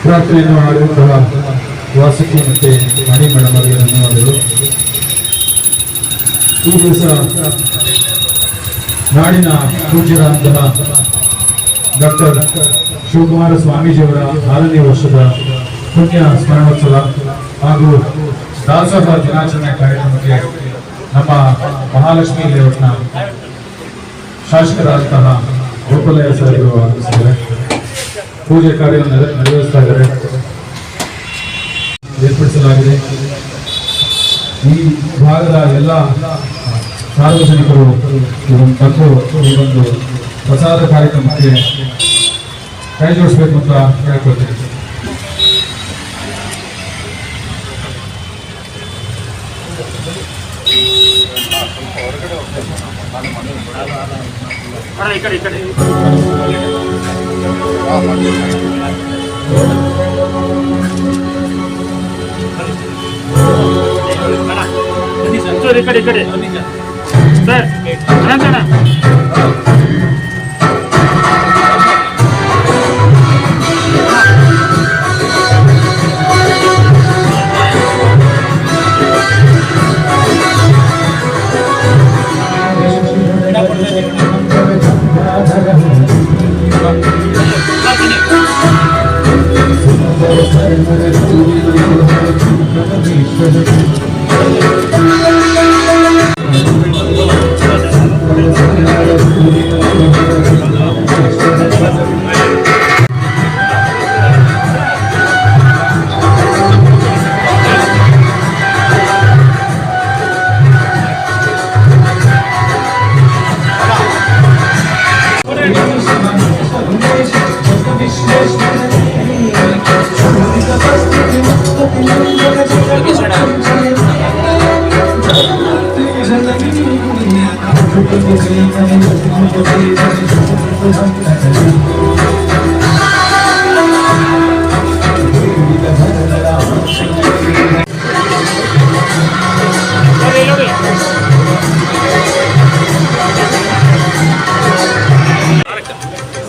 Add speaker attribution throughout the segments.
Speaker 1: ರಾತ್ರಿಯನ್ನು ಆಡುವಂತಹ ವಾಸಕಿ ಮತ್ತೆ ಮಣಿ ಮೇಡಮ್ ಅವರಿಗೆ ಧನ್ಯವಾದಗಳು. ಈ ದಿವಸ ನಾಡಿನ ಪೂಜ್ಯರಾದಂತಹ ಡಾಕ್ಟರ್ ಶಿವಕುಮಾರ ಸ್ವಾಮೀಜಿಯವರ 6ನೇ ವರ್ಷದ ಪುಣ್ಯ ಸ್ಮರಣೋತ್ಸವ ಹಾಗೂ ದಾಸೋಹ ದಿನಾಚರಣೆ ಕಾರ್ಯಕ್ರಮಕ್ಕೆ ನಮ್ಮ ಮಹಾಲಕ್ಷ್ಮಿ ಲೇಔಟ್ನ ಶಾಸಕರಾದಂತಹ ಗೋಪಾಲಯ್ಯ ಸರ್ ಆಗಮಿಸಿದ್ದಾರೆ. ಪೂಜೆ ಕಾರ್ಯವನ್ನು ನಿರ್ವಹಿಸ್ತಾ ಇದ್ದಾರೆ. ಏರ್ಪಡಿಸಲಾಗಿದೆ. ಈ ಭಾಗದ ಎಲ್ಲ ಸಾರ್ವಜನಿಕರು ಬಂದು ಈ ಒಂದು ಪ್ರಸಾದ ಕಾರ್ಯಕ್ರಮಕ್ಕೆ ಕೈ ಜೋಡಿಸಬೇಕು ಅಂತ ಕೇಳ್ಕೊಳ್ತೀನಿ.
Speaker 2: ಕಡೆ ಸರ್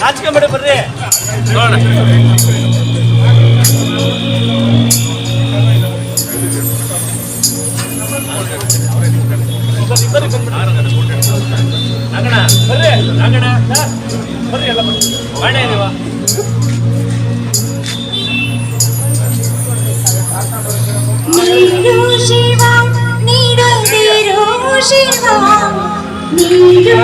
Speaker 3: ನಾಚಿಕೊಂಬೇಡಿ ಬರ್ರಿ ನೋಡೋಣ. ಅಂಗಣ ಬರ್ರಿ, ಅಂಗಣ ಬರ್ರಿ, ಎಲ್ಲ ಬಾಣೆ ಇದೀವ.
Speaker 4: ಶಿವ ನೀಡುತ್ತಿರು ಶಿವ ನೀಡು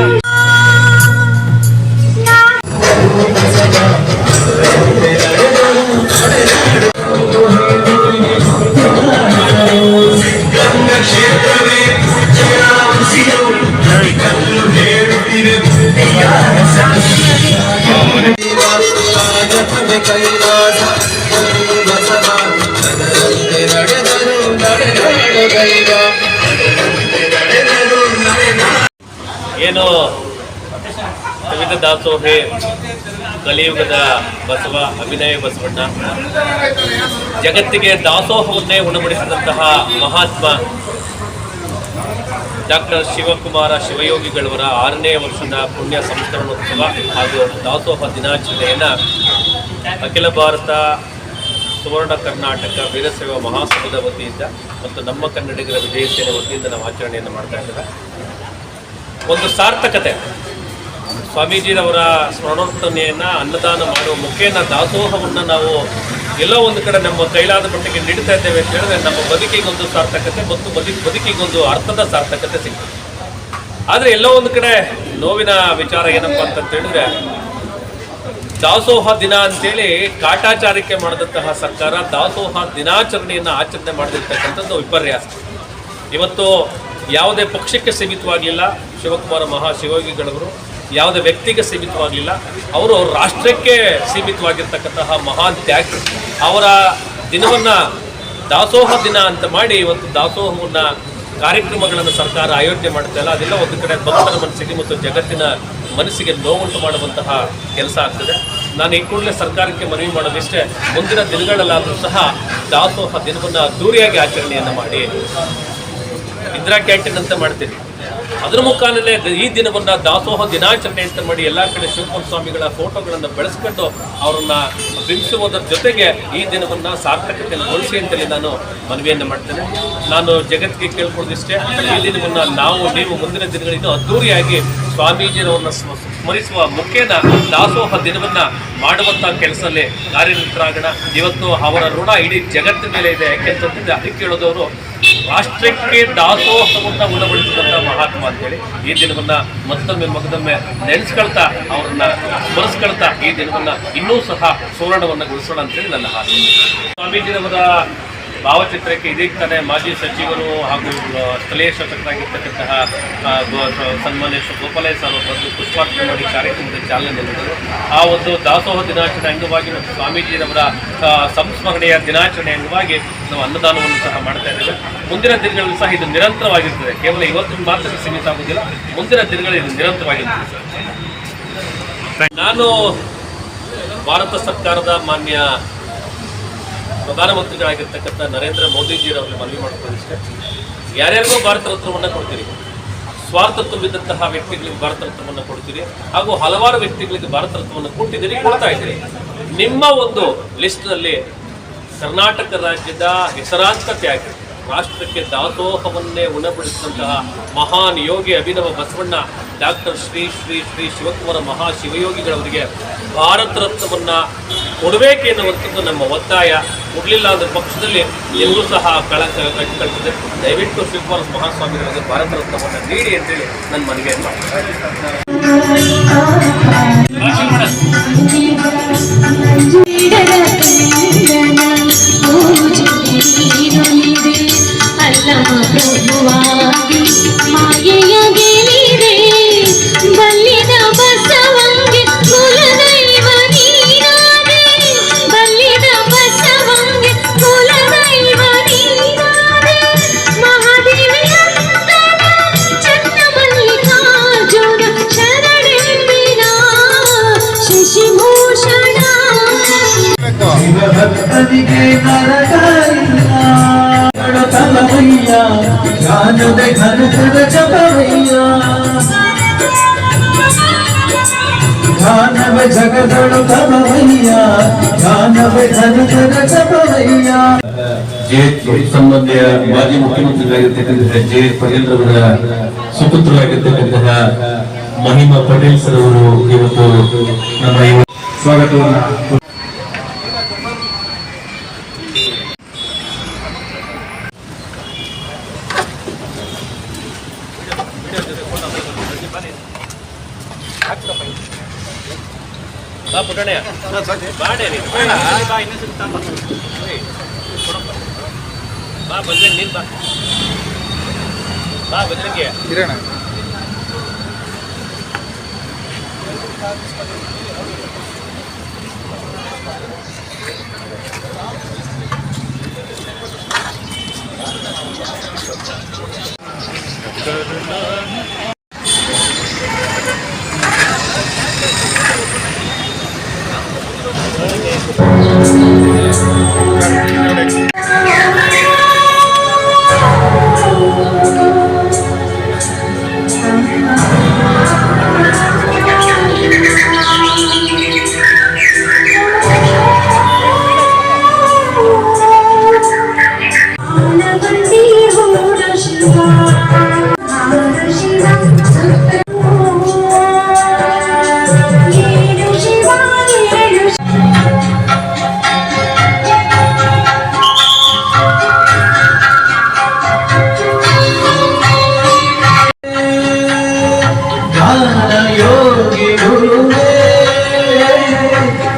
Speaker 3: ಏನು ಕವಿತಾ ದಾಸೋಹಿ ಕಲಿಯುಗದ ಬಸವ ಅಭಿನಯ ಬಸವಣ್ಣ ಜಗತ್ತಿಗೆ ದಾಸೋಹವನ್ನೇ ಉಣಬಡಿಸಿದಂತಹ ಮಹಾತ್ಮ ಡಾಕ್ಟರ್ ಶಿವಕುಮಾರ ಶಿವಯೋಗಿಗಳವರ 6ನೇ ವರ್ಷದ ಪುಣ್ಯ ಸಂಸ್ಮರಣೋತ್ಸವ ಹಾಗೂ ದಾಸೋಹ ದಿನಾಚರಣೆಯನ್ನು ಅಖಿಲ ಭಾರತ ಸುವರ್ಣ ಕರ್ನಾಟಕ ವೀರಶೈವ ಮಹಾಸಭಾದ ವತಿಯಿಂದ ಮತ್ತು ನಮ್ಮ ಕನ್ನಡಿಗರ ವಿಜಯ ಸೇನೆ ವತಿಯಿಂದ ನಾವು ಆಚರಣೆಯನ್ನು ಮಾಡ್ತಾ ಇದ್ದೇವೆ. ಒಂದು ಸಾರ್ಥಕತೆ, ಸ್ವಾಮೀಜಿಯವರ ಸ್ಮರಣೋತ್ಸವನೆಯನ್ನು ಅನ್ನದಾನ ಮಾಡುವ ಮುಖೇನ ದಾಸೋಹವನ್ನು ನಾವು ಎಲ್ಲೋ ಒಂದು ಕಡೆ ನಮ್ಮ ಕೈಲಾದ ಮಟ್ಟಿಗೆ ನೀಡ್ತಾ ಇದ್ದೇವೆ ಅಂತ ಹೇಳಿದ್ರೆ ನಮ್ಮ ಬದುಕಿಗೊಂದು ಸಾರ್ಥಕತೆ ಮತ್ತು ಬದುಕಿಗೊಂದು ಅರ್ಥದ ಸಾರ್ಥಕತೆ ಸಿಗ್ತದೆ. ಆದರೆ ಎಲ್ಲೋ ಒಂದು ಕಡೆ ನೋವಿನ ವಿಚಾರ ಏನಪ್ಪ ಅಂತ ಹೇಳಿದ್ರೆ, ದಾಸೋಹ ದಿನ ಅಂತೇಳಿ ಕಾಟಾಚಾರಕ್ಕೆ ಮಾಡಿದಂತಹ ಸರ್ಕಾರ ದಾಸೋಹ ದಿನಾಚರಣೆಯನ್ನು ಆಚರಣೆ ಮಾಡದಿರ್ತಕ್ಕಂಥದ್ದು ವಿಪರ್ಯಾಸ. ಇವತ್ತು ಯಾವುದೇ ಪಕ್ಷಕ್ಕೆ ಸೀಮಿತವಾಗಲಿಲ್ಲ ಶಿವಕುಮಾರ ಮಹಾಶಿವಯೋಗಿಗಳವರು, ಯಾವುದೇ ವ್ಯಕ್ತಿಗೆ ಸೀಮಿತವಾಗಲಿಲ್ಲ, ಅವರು ರಾಷ್ಟ್ರಕ್ಕೆ ಸೀಮಿತವಾಗಿರ್ತಕ್ಕಂತಹ ಮಹಾನ್ ತ್ಯಾಗಿ. ಅವರ ದಿನವನ್ನು ದಾಸೋಹ ದಿನ ಅಂತ ಮಾಡಿ ಇವತ್ತು ದಾಸೋಹವನ್ನು ಕಾರ್ಯಕ್ರಮಗಳನ್ನು ಸರ್ಕಾರ ಆಯೋಜನೆ ಮಾಡ್ತಾ ಇಲ್ಲ. ಅದೆಲ್ಲ ಒಂದು ಕಡೆ ಭಕ್ತರ ಮನಸ್ಸಿಗೆ ಮತ್ತು ಜಗತ್ತಿನ ಮನಸ್ಸಿಗೆ ನೋವುಂಟು ಮಾಡುವಂತಹ ಕೆಲಸ ಆಗ್ತದೆ. ನಾನು ಈ ಕೂಡಲೇ ಸರ್ಕಾರಕ್ಕೆ ಮನವಿ ಮಾಡೋದಿಷ್ಟೇ, ಮುಂದಿನ ದಿನಗಳಲ್ಲಾದರೂ ಸಹ ದಾಸೋಹ ದಿನವನ್ನು ಅದ್ದೂರಿಯಾಗಿ ಆಚರಣೆಯನ್ನು ಮಾಡಿ ಇಂದಿರಾ ಕ್ಯಾಂಟೀನ್ ಅಂತ ಮಾಡ್ತೀರಿ. ಅದರ ಮುಖಾನೇ ಈ ದಿನವನ್ನು ದಾಸೋಹ ದಿನಾಚರಣೆ ಅಂತ ಮಾಡಿ ಎಲ್ಲ ಕಡೆ ಶಿವಕುಮಾರ ಸ್ವಾಮಿಗಳ ಫೋಟೋಗಳನ್ನು ಬೆಳೆಸ್ಕೊಂಡು ಅವರನ್ನು ಬಿಂಬಿಸುವುದರ ಜೊತೆಗೆ ಈ ದಿನವನ್ನು ಸಾರ್ಥಕತೆಯನ್ನು ಗೊಳಿಸಿ ಅಂತೇಳಿ ನಾನು ಮನವಿಯನ್ನು ಮಾಡ್ತೇನೆ. ನಾನು ಜಗತ್ತಿಗೆ ಕೇಳ್ಕೊಳ್ಳೋದಿಷ್ಟೇ, ಈ ದಿನವನ್ನು ನೀವು ಮುಂದಿನ ದಿನಗಳಿಂದ ಅದ್ದೂರಿಯಾಗಿ ಸ್ವಾಮೀಜಿಯವರನ್ನು ಸ್ಮರಿಸುವ ಮುಖೇನ ದಾಸೋಹ ದಿನವನ್ನು ಮಾಡುವಂಥ ಕೆಲಸದಲ್ಲಿ ಕಾರ್ಯನಿರತರಾಗೋಣ. ಇವತ್ತು ಅವರ ಋಣ ಇಡೀ ಜಗತ್ತಿನ ಮೇಲೆ ಇದೆ. ಯಾಕೆಂತಂದ್ರೆ ಅದಕ್ಕೆ ಹೇಳೋದವರು ರಾಷ್ಟ್ರಕ್ಕೆ ದಾಸೋಹವನ್ನು ಉಣಬಡಿಸಿದಂಥ ಮಹಾತ್ಮ ಅಂತೇಳಿ ಈ ದಿನವನ್ನು ಮತ್ತೊಮ್ಮೆ ನೆನೆಸ್ಕೊಳ್ತಾ ಅವರನ್ನ ಸ್ಮರಿಸ್ಕೊಳ್ತಾ ಈ ದಿನವನ್ನು ಇನ್ನೂ ಸಹ ಸುವರ್ಣವನ್ನು ಗೊಳಿಸೋಣ ಅಂತೇಳಿ ನನ್ನ ಆಸೆ. ಸ್ವಾಮೀಜಿಯವರ ಭಾವಚಿತ್ರಕ್ಕೆ ಇದೀಗ ತಾನೇ ಮಾಜಿ ಸಚಿವರು ಹಾಗೂ ಸ್ಥಳೀಯ ಶಾಸಕರಾಗಿರ್ತಕ್ಕಂತಹ ಸನ್ಮಾನ್ಯ ಗೋಪಾಲಯ್ಯ ಸರ್ ಬಂದು ಪುಷ್ಪಾರ್ಪಣೆ ಮಾಡಿ ಕಾರ್ಯಕ್ರಮದ ಚಾಲನೆ ನೀಡಿದರು. ಆ ಒಂದು ದಾಸೋಹ ದಿನಾಚರಣೆ ಅಂಗವಾಗಿ ಮತ್ತು ಸ್ವಾಮೀಜಿಯವರ ಸಂಸ್ಮರಣೆಯ ದಿನಾಚರಣೆ ಅಂಗವಾಗಿ ನಾವು ಅನ್ನದಾನವನ್ನು ಸಹ ಮಾಡ್ತಾ ಇದ್ದೇವೆ. ಮುಂದಿನ ದಿನಗಳಲ್ಲಿ ಸಹ ಇದು ನಿರಂತರವಾಗಿರ್ತದೆ. ಕೇವಲ ಇವತ್ತು ಮಾತ್ರ ಸೀಮಿತ ಆಗುವುದಿಲ್ಲ, ಮುಂದಿನ ದಿನಗಳಲ್ಲಿ ಇದು ನಿರಂತರವಾಗಿರ್ತದೆ. ನಾನು ಭಾರತ ಸರ್ಕಾರದ ಮಾನ್ಯ ಪ್ರಧಾನಮಂತ್ರಿಗಳಾಗಿರ್ತಕ್ಕಂಥ ನರೇಂದ್ರ ಮೋದಿಜಿಯವರಲ್ಲಿ ಮನವಿ ಮಾಡ್ಕೊಳ್ಳೋದಿಷ್ಟೇ, ಯಾರ್ಯಾರಿಗೂ ಭಾರತ ರತ್ನವನ್ನು ಕೊಡ್ತೀರಿ, ಸ್ವಾರ್ಥ ತುಂಬಿದಂತಹ ವ್ಯಕ್ತಿಗಳಿಗೆ ಭಾರತ ರತ್ನವನ್ನು ಕೊಡ್ತೀರಿ, ಹಾಗೂ ಹಲವಾರು ವ್ಯಕ್ತಿಗಳಿಗೆ ಭಾರತ ರತ್ನವನ್ನು ಕೊಡ್ತಾ ಇದ್ದೀರಿ. ನಿಮ್ಮ ಒಂದು ಲಿಸ್ಟ್ನಲ್ಲಿ ಕರ್ನಾಟಕ ರಾಜ್ಯದ ಹೆಸರಾಂತ ತ್ಯಾಗಿ, ರಾಷ್ಟ್ರಕ್ಕೆ ದಾಸೋಹವನ್ನೇ ಉಣಬಡಿಸಿದಂತಹ ಮಹಾನ್ ಯೋಗಿ ಅಭಿನವ ಬಸವಣ್ಣ ಡಾಕ್ಟರ್ ಶ್ರೀ ಶ್ರೀ ಶ್ರೀ ಶಿವಕುಮಾರ ಮಹಾಶಿವಯೋಗಿಗಳವರಿಗೆ ಭಾರತ ರತ್ನವನ್ನು ಕೊಡಬೇಕು ಎನ್ನುವಂಥದ್ದು ನಮ್ಮ ಒತ್ತಾಯ. ಕೊಡಲಿಲ್ಲ ಅಂದರೆ ಪಕ್ಷದಲ್ಲಿ ಎಲ್ಲೂ ಸಹ ಕಳಂಕ ಕಟ್ಟಿಕೊಳ್ತದೆ. ದಯವಿಟ್ಟು ಶಿವಕುಮಾರ ಮಹಾಸ್ವಾಮಿಗಳಿಗೆ ಭಾರತ ರತ್ನವನ್ನು ನೀಡಿ ಅಂತೇಳಿ ನನ್ನ ಮನವಿಯನ್ನು
Speaker 4: ಮಾಯೆಯ ಗೆಲಿದೆ ಬಲ್ಲಿದ ಬಸವಂಗೆ ಕುಲದೈವ ನೀನಾದೆ, ಬಲ್ಲಿದ ಬಸವಂಗೆ ಕುಲದೈವ ನೀನಾದೆ, ಮಹಾದೇವಿಯ ಚನ್ನ ಮಲ್ಲಿಕಾರ್ಜುನ ಶರಣೆಂದಿನ ಶಶಿಭೂಷಣ
Speaker 1: ಭಕ್ತನಿಗೆ ನರಕಾರಿಲ್ಲ ತಲವಯ್ಯ ಜ್ಞಾನದ ಘನಕದ ಜಪವಯ್ಯ, ಜ್ಞಾನವ ಜಗದಳು ತಲವಯ್ಯ ಜ್ಞಾನವ ಘನಕದ ಜಪವಯ್ಯ. ಸಂಬಂಧಿಯ ಮಾಜಿ ಮುಖ್ಯಮಂತ್ರಿಗಳಾಗಿರ್ತಕ್ಕಂತಹ ಜೆ ಪಟೇಲ್ ಅವರ ಸುಪುತ್ರರಾಗಿರ್ತಕ್ಕಂತಹ ಮಹಿಮಾ ಪಟೇಲ್ ಸರ್ ಅವರು ಇವತ್ತು ನಮ್ಮ ಸ್ವಾಗತವನ್ನು
Speaker 3: ಪುಟಣೆ ಬಾ ಬಂದ್ರೆ ನೀನ್ ಬಾ ಬದ್ರಂಗೆ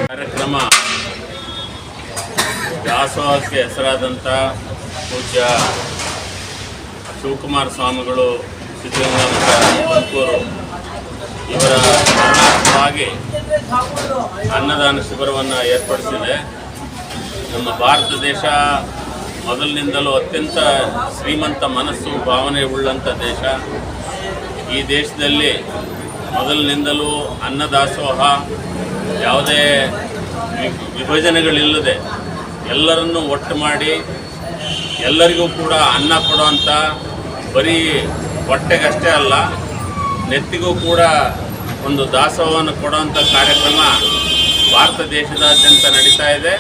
Speaker 5: ಕಾರ್ಯಕ್ರಮ ದಾಸೋಹಕ್ಕೆ ಹೆಸರಾದಂಥ ಪೂಜ್ಯ ಶಿವಕುಮಾರ ಸ್ವಾಮಿಗಳು ಸಿದ್ಧಗಂಗಾ ತುಮಕೂರು ಇವರ ಸ್ಮರಣಾರ್ಥವಾಗಿ ಅನ್ನದಾನ ಶಿಬಿರವನ್ನು ಏರ್ಪಡಿಸಿದೆ. ನಮ್ಮ ಭಾರತ ದೇಶ ಮೊದಲಿನಿಂದಲೂ ಅತ್ಯಂತ ಶ್ರೀಮಂತ ಮನಸ್ಸು ಭಾವನೆ ಉಳ್ಳಂಥ ದೇಶ. ಈ ದೇಶದಲ್ಲಿ ಮೊದಲಿನಿಂದಲೂ ಅನ್ನದಾಸೋಹ ಯಾವುದೇ ವಿಭಜನೆಗಳಿಲ್ಲದೆ ಎಲ್ಲರನ್ನೂ ಒಟ್ಟು ಮಾಡಿ ಎಲ್ಲರಿಗೂ ಕೂಡ ಅನ್ನ ಕೊಡುವಂಥ ಬರೀ ಹೊಟ್ಟೆಗಷ್ಟೇ ಅಲ್ಲ, ನೆತ್ತಿಗೂ ಕೂಡ ಒಂದು ದಾಸೋಹವನ್ನು ಕೊಡುವಂಥ ಕಾರ್ಯಕ್ರಮ ಭಾರತ ದೇಶದಾದ್ಯಂತ ನಡೀತಾ ಇದೆ.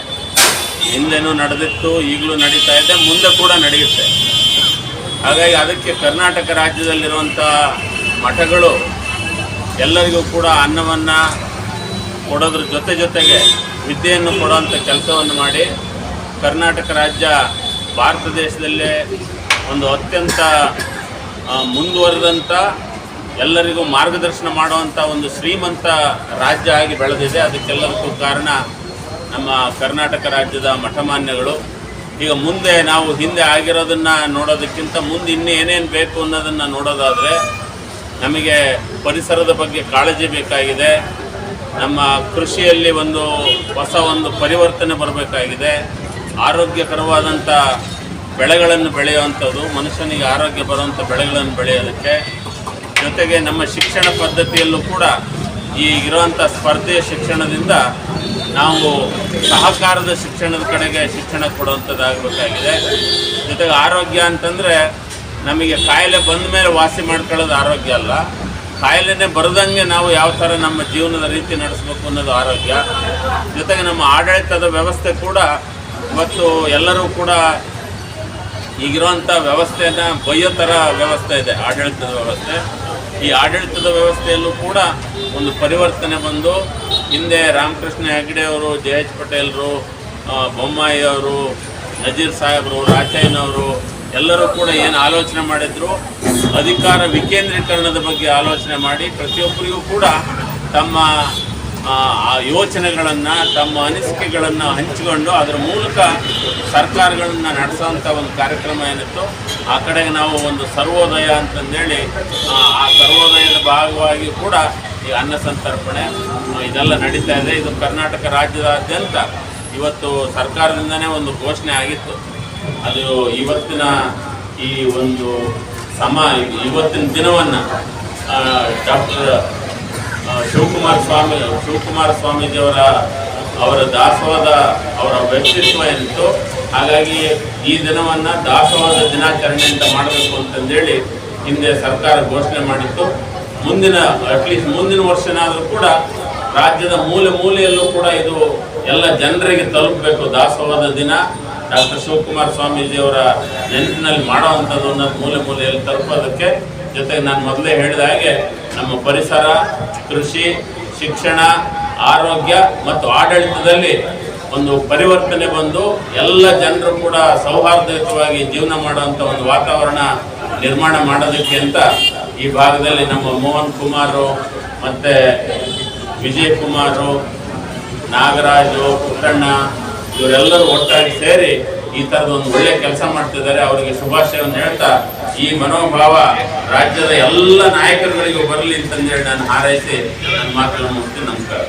Speaker 5: ಹಿಂದೆನೂ ನಡೆದಿತ್ತು, ಈಗಲೂ ನಡೀತಾ ಇದೆ, ಮುಂದೆ ಕೂಡ ನಡೆಯುತ್ತೆ. ಹಾಗಾಗಿ ಅದಕ್ಕೆ ಕರ್ನಾಟಕ ರಾಜ್ಯದಲ್ಲಿರುವಂಥ ಮಠಗಳು ಎಲ್ಲರಿಗೂ ಕೂಡ ಅನ್ನವನ್ನು ಕೊಡೋದ್ರ ಜೊತೆಗೆ ವಿದ್ಯೆಯನ್ನು ಕೊಡುವಂಥ ಕೆಲಸವನ್ನು ಮಾಡಿ ಕರ್ನಾಟಕ ರಾಜ್ಯ ಭಾರತ ದೇಶದಲ್ಲೇ ಒಂದು ಅತ್ಯಂತ ಮುಂದುವರೆದಂಥ ಎಲ್ಲರಿಗೂ ಮಾರ್ಗದರ್ಶನ ಮಾಡುವಂಥ ಒಂದು ಶ್ರೀಮಂತ ರಾಜ್ಯ ಆಗಿ ಬೆಳೆದಿದೆ. ಅದಕ್ಕೆಲ್ಲದಕ್ಕೂ ಕಾರಣ ನಮ್ಮ ಕರ್ನಾಟಕ ರಾಜ್ಯದ ಮಠಮಾನ್ಯಗಳು. ಈಗ ಮುಂದೆ ನಾವು ಹಿಂದೆ ಆಗಿರೋದನ್ನು ನೋಡೋದಕ್ಕಿಂತ ಮುಂದೆ ಇನ್ನೂ ಏನೇನು ಬೇಕು ಅನ್ನೋದನ್ನು ನೋಡೋದಾದರೆ ನಮಗೆ ಪರಿಸರದ ಬಗ್ಗೆ ಕಾಳಜಿ ಬೇಕಾಗಿದೆ. ನಮ್ಮ ಕೃಷಿಯಲ್ಲಿ ಹೊಸ ಪರಿವರ್ತನೆ ಬರಬೇಕಾಗಿದೆ. ಆರೋಗ್ಯಕರವಾದಂಥ ಬೆಳೆಗಳನ್ನು ಬೆಳೆಯುವಂಥದ್ದು, ಮನುಷ್ಯನಿಗೆ ಆರೋಗ್ಯ ಬರುವಂಥ ಬೆಳೆಗಳನ್ನು ಬೆಳೆಯೋದಕ್ಕೆ, ಜೊತೆಗೆ ನಮ್ಮ ಶಿಕ್ಷಣ ಪದ್ಧತಿಯಲ್ಲೂ ಕೂಡ ಈಗಿರುವಂಥ ಸ್ಪರ್ಧೆಯ ಶಿಕ್ಷಣದಿಂದ ನಾವು ಸಹಕಾರದ ಶಿಕ್ಷಣದ ಕಡೆಗೆ ಶಿಕ್ಷಣ ಕೊಡುವಂಥದ್ದಾಗಬೇಕಾಗಿದೆ. ಜೊತೆಗೆ ಆರೋಗ್ಯ ಅಂತಂದರೆ ನಮಗೆ ಕಾಯಿಲೆ ಬಂದ ಮೇಲೆ ವಾಸಿ ಮಾಡ್ಕೊಳ್ಳೋದು ಆರೋಗ್ಯ ಅಲ್ಲ, ಕಾಯಿಲೆನೇ ಬರದಂಗೆ ನಾವು ಯಾವ ಥರ ನಮ್ಮ ಜೀವನದ ರೀತಿ ನಡೆಸಬೇಕು ಅನ್ನೋದು ಆರೋಗ್ಯ. ಜೊತೆಗೆ ನಮ್ಮ ಆಡಳಿತದ ವ್ಯವಸ್ಥೆ ಕೂಡ ಇವತ್ತು ಎಲ್ಲರೂ ಕೂಡ ಈಗಿರುವಂಥ ವ್ಯವಸ್ಥೆಯನ್ನು ಬಯ್ಯೋ ಥರ ವ್ಯವಸ್ಥೆ ಇದೆ ಆಡಳಿತದ ವ್ಯವಸ್ಥೆ. ಈ ಆಡಳಿತದ ವ್ಯವಸ್ಥೆಯಲ್ಲೂ ಕೂಡ ಒಂದು ಪರಿವರ್ತನೆ ಬಂದು, ಹಿಂದೆ ರಾಮಕೃಷ್ಣ ಹೆಗಡೆ ಅವರು, ಜೆ.ಎಚ್. ಪಟೇಲರು, ಬೊಮ್ಮಾಯಿ ಅವರು, ನಜೀರ್ ಸಾಹೇಬರು, ರಾಚಯ್ಯನವರು ಎಲ್ಲರೂ ಕೂಡ ಏನು ಆಲೋಚನೆ ಮಾಡಿದ್ರು, ಅಧಿಕಾರ ವಿಕೇಂದ್ರೀಕರಣದ ಬಗ್ಗೆ ಆಲೋಚನೆ ಮಾಡಿ ಪ್ರತಿಯೊಬ್ಬರಿಗೂ ಕೂಡ ತಮ್ಮ ಯೋಚನೆಗಳನ್ನು, ತಮ್ಮ ಅನಿಸಿಕೆಗಳನ್ನು ಹಂಚಿಕೊಂಡು ಅದರ ಮೂಲಕ ಸರ್ಕಾರಗಳನ್ನು ನಡೆಸೋಂಥ ಒಂದು ಕಾರ್ಯಕ್ರಮ ಏನಿತ್ತು, ಆ ಕಡೆಗೆ ನಾವು ಒಂದು ಸರ್ವೋದಯ ಅಂತಂದೇಳಿ ಆ ಸರ್ವೋದಯದ ಭಾಗವಾಗಿ ಕೂಡ ಈ ಅನ್ನ ಸಂತರ್ಪಣೆ ಇದೆಲ್ಲ ನಡೀತಾ ಇದೆ. ಇದು ಕರ್ನಾಟಕ ರಾಜ್ಯದಾದ್ಯಂತ ಇವತ್ತು ಸರ್ಕಾರದಿಂದನೇ ಒಂದು ಘೋಷಣೆ ಆಗಿತ್ತು. ಅದು ಇವತ್ತಿನ ಈ ಒಂದು ಇವತ್ತಿನ ದಿನವನ್ನು ಡಾಕ್ಟರ್ ಶಿವಕುಮಾರ ಸ್ವಾಮೀಜಿಯವರ ದಾಸೋಹದ ಅವರ ವ್ಯಕ್ತಿತ್ವ ಏನಿತ್ತು, ಹಾಗಾಗಿ ಈ ದಿನವನ್ನು ದಾಸೋಹದ ದಿನಾಚರಣೆಯಿಂದ ಮಾಡಬೇಕು ಅಂತಂದೇಳಿ ಹಿಂದೆ ಸರ್ಕಾರ ಘೋಷಣೆ ಮಾಡಿತ್ತು. ಅಟ್ಲೀಸ್ಟ್ ಮುಂದಿನ ವರ್ಷನಾದರೂ ಕೂಡ ರಾಜ್ಯದ ಮೂಲೆಯಲ್ಲೂ ಕೂಡ ಇದು ಎಲ್ಲ ಜನರಿಗೆ ತಲುಪಬೇಕು. ದಾಸೋಹದ ದಿನ ಡಾಕ್ಟರ್ ಶಿವಕುಮಾರ ಸ್ವಾಮೀಜಿಯವರ ನೆನಪಿನಲ್ಲಿ ಮಾಡುವಂಥದ್ದು ಅನ್ನೋದು ಮೂಲೆಯಲ್ಲಿ ತಲುಪೋದಕ್ಕೆ, ಜೊತೆಗೆ ನಾನು ಮೊದಲೇ ಹೇಳಿದ ಹಾಗೆ ನಮ್ಮ ಪರಿಸರ, ಕೃಷಿ, ಶಿಕ್ಷಣ, ಆರೋಗ್ಯ ಮತ್ತು ಆಡಳಿತದಲ್ಲಿ ಒಂದು ಪರಿವರ್ತನೆ ಬಂದು ಎಲ್ಲ ಜನರು ಕೂಡ ಸೌಹಾರ್ದಯುತವಾಗಿ ಜೀವನ ಮಾಡುವಂಥ ಒಂದು ವಾತಾವರಣ ನಿರ್ಮಾಣ ಮಾಡೋದಕ್ಕೆ ಅಂತ ಈ ಭಾಗದಲ್ಲಿ ನಮ್ಮ ಮೋಹನ್ ಕುಮಾರು ಮತ್ತು ವಿಜಯ್ ಕುಮಾರು, ನಾಗರಾಜು, ಪುಟ್ಟಣ್ಣ ಇವರೆಲ್ಲರೂ ಒಟ್ಟಾಗಿ ಸೇರಿ ಈ ಥರದ ಒಂದು ಒಳ್ಳೆಯ ಕೆಲಸ ಮಾಡ್ತಿದ್ದಾರೆ. ಅವರಿಗೆ ಶುಭಾಶಯವನ್ನು ಹೇಳ್ತಾ ಈ ಮನೋಭಾವ ರಾಜ್ಯದ ಎಲ್ಲ ನಾಯಕರುಗಳಿಗೂ ಬರಲಿ ಅಂತಂದೇಳಿ ನಾನು ಹಾರೈಸಿ ನನ್ನ ಮಾತನ್ನು ಮುಗಿಸ್ತೀನಿ. ನಮಸ್ಕಾರ.